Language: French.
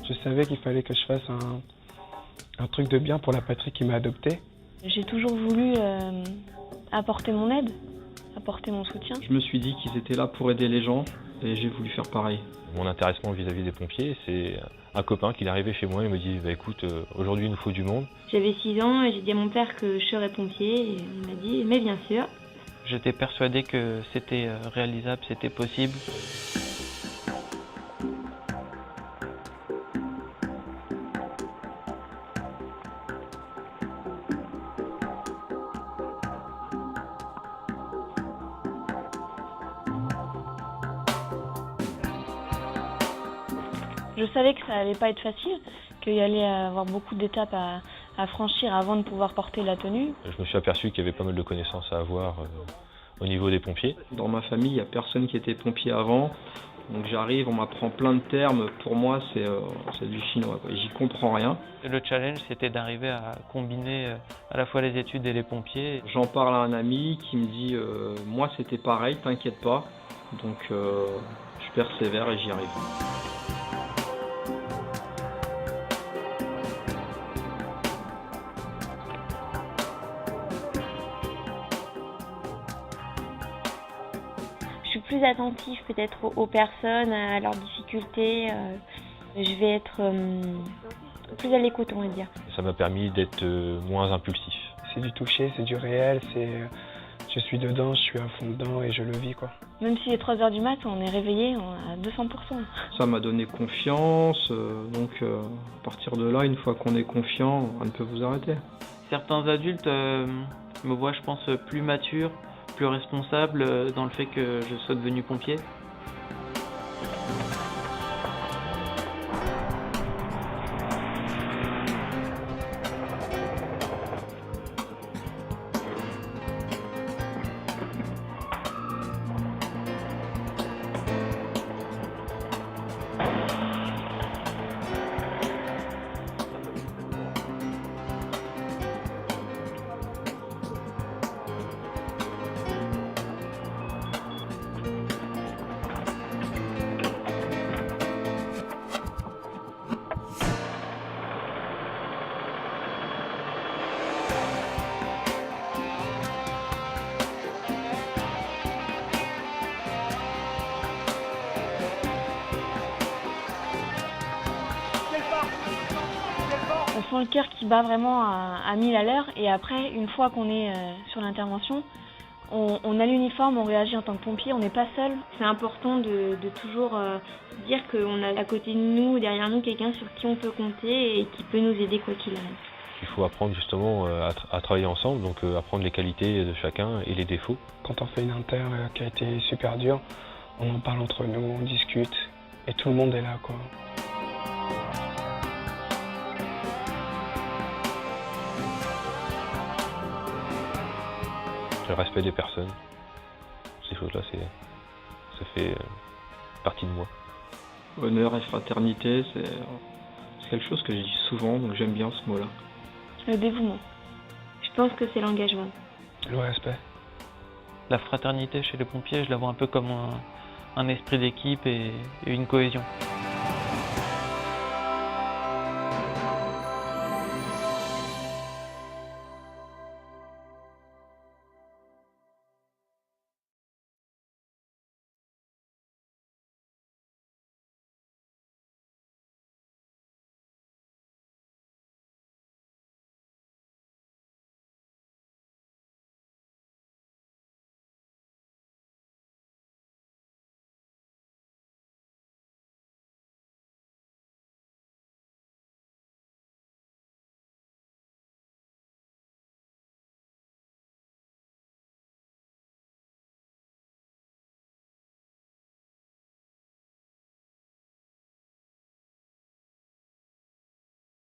Je savais qu'il fallait que je fasse un truc de bien pour la patrie qui m'a adopté. J'ai toujours voulu apporter mon aide, apporter mon soutien. Je me suis dit qu'ils étaient là pour aider les gens et j'ai voulu faire pareil. Mon intéressement vis-à-vis des pompiers, c'est un copain qui est arrivé chez moi et me dit écoute, aujourd'hui il nous faut du monde. J'avais 6 ans et j'ai dit à mon père que je serais pompier et il m'a dit mais bien sûr. J'étais persuadé que c'était réalisable, c'était possible. Je savais que ça allait pas être facile, qu'il y allait avoir beaucoup d'étapes à franchir avant de pouvoir porter la tenue. Je me suis aperçu qu'il y avait pas mal de connaissances à avoir au niveau des pompiers. Dans ma famille, il n'y a personne qui était pompier avant. Donc j'arrive, on m'apprend plein de termes. Pour moi, c'est du chinois, quoi. J'y comprends rien. Le challenge, c'était d'arriver à combiner à la fois les études et les pompiers. J'en parle à un ami qui me dit moi c'était pareil, t'inquiète pas. Donc je persévère et j'y arrive. Je suis plus attentive peut-être aux personnes, à leurs difficultés. Je vais être plus à l'écoute, on va dire. Ça m'a permis d'être moins impulsif. C'est du toucher, c'est du réel, je suis dedans, je suis à fond dedans et je le vis, quoi. Même si est 3h du mat, on est réveillé à 200%. Ça m'a donné confiance, donc à partir de là, une fois qu'on est confiant, on ne peut vous arrêter. Certains adultes me voient, je pense, plus mature, plus responsable dans le fait que je sois devenu pompier. On sent le cœur qui bat vraiment à 1000 à l'heure et après, une fois qu'on est sur l'intervention, on a l'uniforme, on réagit en tant que pompier, on n'est pas seul. C'est important de toujours dire qu'on a à côté de nous, derrière nous, quelqu'un sur qui on peut compter et qui peut nous aider quoi qu'il arrive. Il faut apprendre justement à travailler ensemble, donc apprendre les qualités de chacun et les défauts. Quand on fait une inter qui a été super dure, on en parle entre nous, on discute et tout le monde est là, quoi. Le respect des personnes, ces choses-là, ça fait partie de moi. Honneur et fraternité, c'est quelque chose que je dis souvent, donc j'aime bien ce mot-là. Le dévouement. Je pense que c'est l'engagement. Le respect. La fraternité chez les pompiers, je la vois un peu comme un esprit d'équipe et une cohésion.